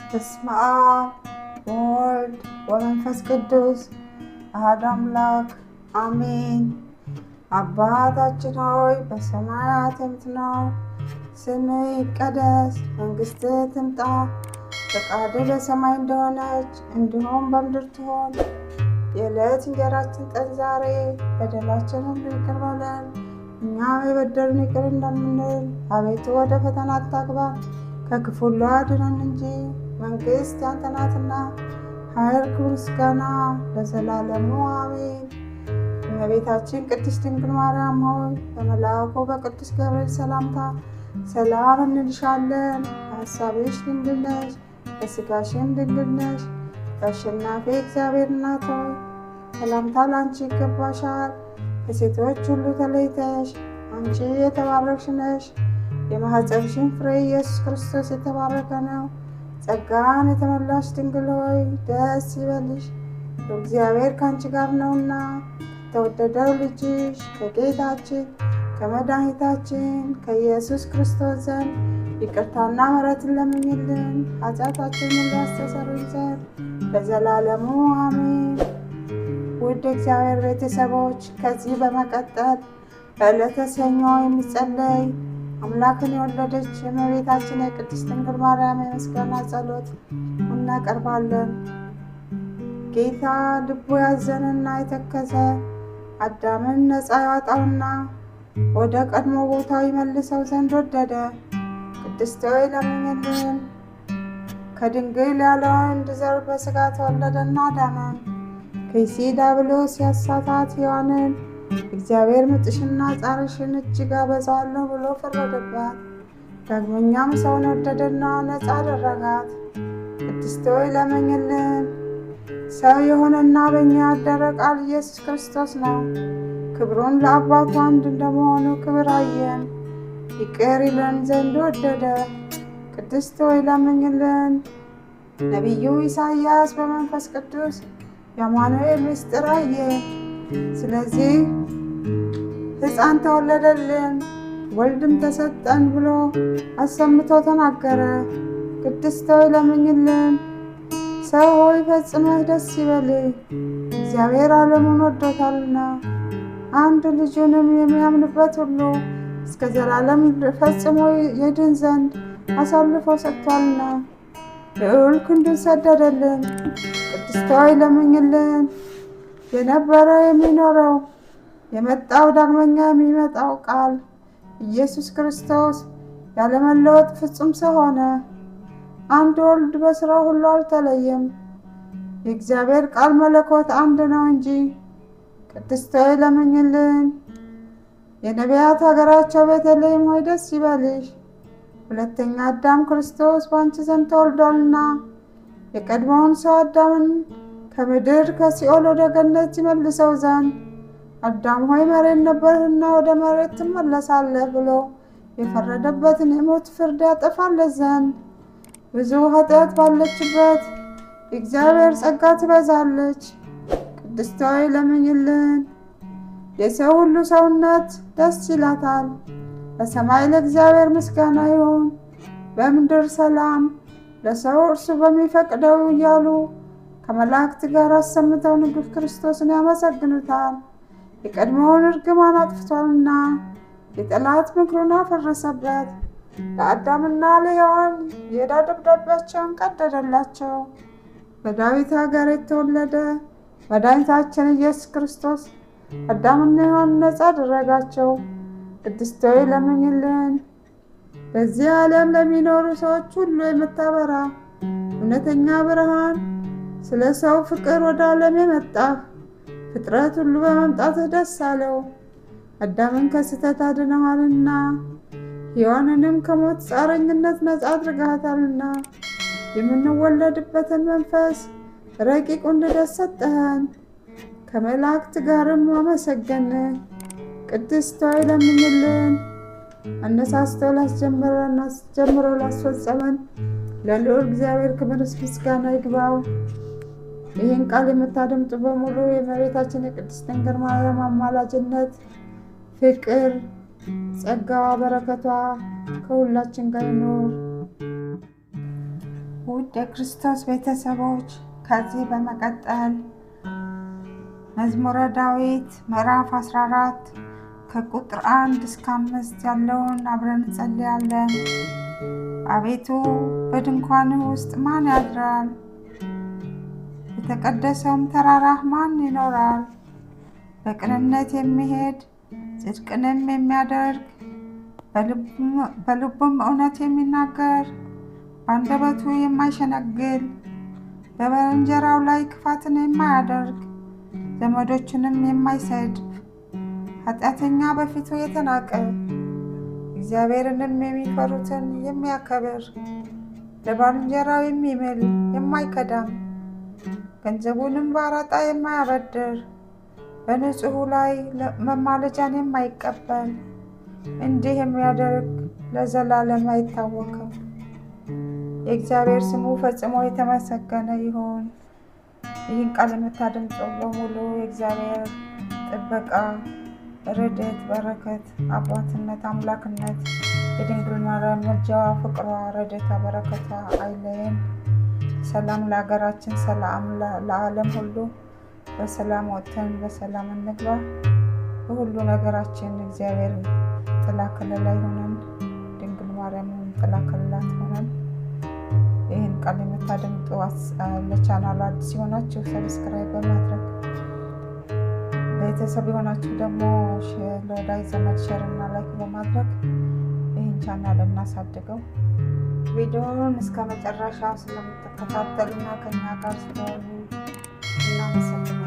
በስመ አብ ወወልድ ወመንፈስ ቅዱስ አሐዱ አምላክ አሜን። አባታችን ሆይ በሰማያት የምትኖር፣ ስምህ ይቀደስ፣ መንግሥትህ ትምጣ፣ ፈቃድህ በሰማይ እንደሆነች እንዲሁም በምድር ትሁን። የዕለት እንጀራችንን ስጠን ዛሬ፣ በደላችንን ሁሉ ይቅር በለን እኛም የበደሉንን ይቅር እንደምንል፣ አቤቱ ወደ ፈተና አታግባን ከክፉ ሁሉ አድነን እንጂ መንግሥት ያንተ ናትና፣ ኃይል፣ ክብር፣ ምስጋና ለዘላለሙ አሜን። እመቤታችን ቅድስት ድንግል ማርያም ሆይ በመልአኩ በቅዱስ ገብርኤል ሰላምታ ሰላም እንልሻለን። በሐሳብሽ ድንግል ነሽ፣ በሥጋሽም ድንግል ነሽ። በአሸናፊ እግዚአብሔር እናት ሆይ ሰላምታ ለአንቺ ይገባሻል። ከሴቶች ሁሉ ተለይተሽ አንቺ የተባረክሽ ነሽ። የማኅፀንሽን ፍሬ ኢየሱስ ክርስቶስ የተባረከ ነው። ጸጋን የተመላሽ ድንግል ሆይ ደስ ይበልሽ፣ እግዚአብሔር ከአንቺ ጋር ነውና ከተወደደው ልጅሽ ከጌታችን ከመድኃኒታችን ከኢየሱስ ክርስቶስ ዘንድ ይቅርታና ምሕረትን ለምኝልን ኃጢአታችንን ሊያስተሰርይ ዘንድ ለዘላለሙ አሜን። ውድ እግዚአብሔር ቤተሰቦች፣ ከዚህ በመቀጠል በዕለተ ሰኞ የሚጸለይ አምላክን የወለደች የእመቤታችን የቅድስት ድንግል ማርያም የምስጋና ጸሎት እናቀርባለን። ጌታ ልቡ ያዘነና የተከዘ አዳምን ነፃ ያወጣውና ወደ ቀድሞ ቦታው ይመልሰው ዘንድ ወደደ። ቅድስት ሆይ ለምኝልን። ከድንግል ያለ ወንድ ዘር በሥጋ ተወለደና አዳነን። ከይሲ ዲያብሎስ ያሳታት ሔዋንን እግዚአብሔር ምጥሽና ጻርሽን እጅግ አበዛዋለሁ ብሎ ፈረደባት። ዳግመኛም ሰውን ወደደና ነፃ አደረጋት። ቅድስት ሆይ ለምኝልን። ሰው የሆነና በእኛ ያደረ ቃል ኢየሱስ ክርስቶስ ነው። ክብሩን ለአባቱ አንድ እንደመሆኑ ክብር አየን፣ ይቅር ይለን ዘንድ ወደደ። ቅድስት ሆይ ለምኝልን። ነቢዩ ኢሳይያስ በመንፈስ ቅዱስ የአማኑኤል ምስጢር አየ። ስለዚህ ሕፃን ተወለደልን ወልድም ተሰጠን ብሎ አሰምቶ ተናገረ። ቅድስት ሆይ ለምኝልን። ሰው ሆይ ፈጽመህ ደስ ይበልህ፣ እግዚአብሔር ዓለሙን ወዶታልና አንድ ልጁንም የሚያምንበት ሁሉ እስከ ዘላለም ፈጽሞ ይድን ዘንድ አሳልፎ ሰጥቷልና ልዑል ክንዱን ሰደደልን። ቅድስት ሆይ ለምኝልን። የነበረ የሚኖረው የመጣው ዳግመኛ የሚመጣው ቃል ኢየሱስ ክርስቶስ ያለመለወጥ ፍጹም ሰው ሆነ። አንድ ወልድ በሥራው ሁሉ አልተለየም። የእግዚአብሔር ቃል መለኮት አንድ ነው እንጂ። ቅድስት ሆይ ለምኝልን። የነቢያት ሀገራቸው ቤተልሔም ሆይ ደስ ይበልሽ፣ ሁለተኛ አዳም ክርስቶስ በአንቺ ዘንድ ተወልዷልና የቀድሞውን ሰው አዳምን ከምድር ከሲኦል ወደ ገነት ይመልሰው ዘንድ አዳም ሆይ መሬት ነበርህና ወደ መሬት ትመለሳለህ ብሎ የፈረደበትን የሞት ፍርድ ያጠፋለት ዘንድ ብዙ ኃጢአት ባለችበት የእግዚአብሔር ጸጋ ትበዛለች። ቅድስት ሆይ ለምኝልን። የሰው ሁሉ ሰውነት ደስ ይላታል። በሰማይ ለእግዚአብሔር ምስጋና ይሁን፣ በምድር ሰላም ለሰው እርሱ በሚፈቅደው እያሉ ከመላእክት ጋር አሰምተው ንጉሥ ክርስቶስን ያመሰግኑታል። የቀድሞውን እርግማን አጥፍቷልና የጠላት ምክሩን አፈረሰበት። ለአዳምና ለሔዋን የዕዳ ደብዳቤያቸውን ቀደደላቸው። በዳዊት ሀገር የተወለደ መድኃኒታችን ኢየሱስ ክርስቶስ አዳምና ሔዋን ነፃ አደረጋቸው። ቅድስት ሆይ ለምኝልን። በዚህ ዓለም ለሚኖሩ ሰዎች ሁሉ የምታበራ እውነተኛ ብርሃን፣ ስለ ሰው ፍቅር ወደ ዓለም የመጣህ ፍጥረት ሁሉ በመምጣትህ ደስ አለው። አዳምን ከስህተት አድነዋልና ሔዋንንም ከሞት ጻረኝነት ነፃ አድርገሃታልና የምንወለድበትን መንፈስ ረቂቁን ልደት ሰጠኸን። ከመላእክት ጋርም አመሰገንህ። ቅድስት ሆይ ለምኝልን። አነሳስቶ ጀምሮ ላስፈጸመን ለልዑል እግዚአብሔር ክብር ምስጋና ይግባው። ይህን ቃል የምታደምጡ በሙሉ የእመቤታችን የቅድስት ድንግል ማርያም አማላጅነት፣ ፍቅር፣ ጸጋዋ፣ በረከቷ ከሁላችን ጋር ይኖር። ውድ የክርስቶስ ቤተሰቦች ከዚህ በመቀጠል መዝሙረ ዳዊት ምዕራፍ 14 ከቁጥር 1 እስከ 5 ያለውን አብረን እንጸልያለን። አቤቱ በድንኳንህ ውስጥ ማን ያድራል? በተቀደሰውም ተራራህ ማን ይኖራል? በቅንነት የሚሄድ ጽድቅንም የሚያደርግ በልቡም እውነት የሚናገር በአንደበቱ የማይሸነግል በባልንጀራው ላይ ክፋትን የማያደርግ ዘመዶቹንም የማይሰድብ ኃጢአተኛ በፊቱ የተናቀ እግዚአብሔርንም የሚፈሩትን የሚያከብር ለባልንጀራው የሚምል የማይከዳም ገንዘቡንም በአራጣ የማያበድር በንጹሑ ላይ መማለጃን የማይቀበል እንዲህ የሚያደርግ ለዘላለም አይታወክም። የእግዚአብሔር ስሙ ፈጽሞ የተመሰገነ ይሁን። ይህን ቃል የምታደምጡ በሙሉ የእግዚአብሔር ጥበቃ፣ ረድኤት፣ በረከት፣ አባትነት፣ አምላክነት፣ የድንግል ማርያም ምልጃዋ፣ ፍቅሯ፣ ረድኤቷ፣ በረከቷ አይለየን። ሰላም ለሀገራችን፣ ሰላም ለዓለም ሁሉ። በሰላም ወጥተን በሰላም እንግባ። በሁሉ ነገራችን እግዚአብሔር ጥላ ከለላ ይሁነን። ድንግል ማርያምን ጥላ ከለላት ሆነን። ይህን ቃል የምታደምጡ ለቻናሉ አዲስ የሆናችሁ ሰብስክራይብ በማድረግ ቤተሰብ የሆናችሁ ደግሞ ለወዳጅ ዘመድ ሼር እና ላይክ በማድረግ ይህን ቻናል እናሳድገው። ቪዲዮውን እስከ መጨረሻው ስለምትከታተሉና ከኛ ጋር ስለሆኑ እናመሰግናለን።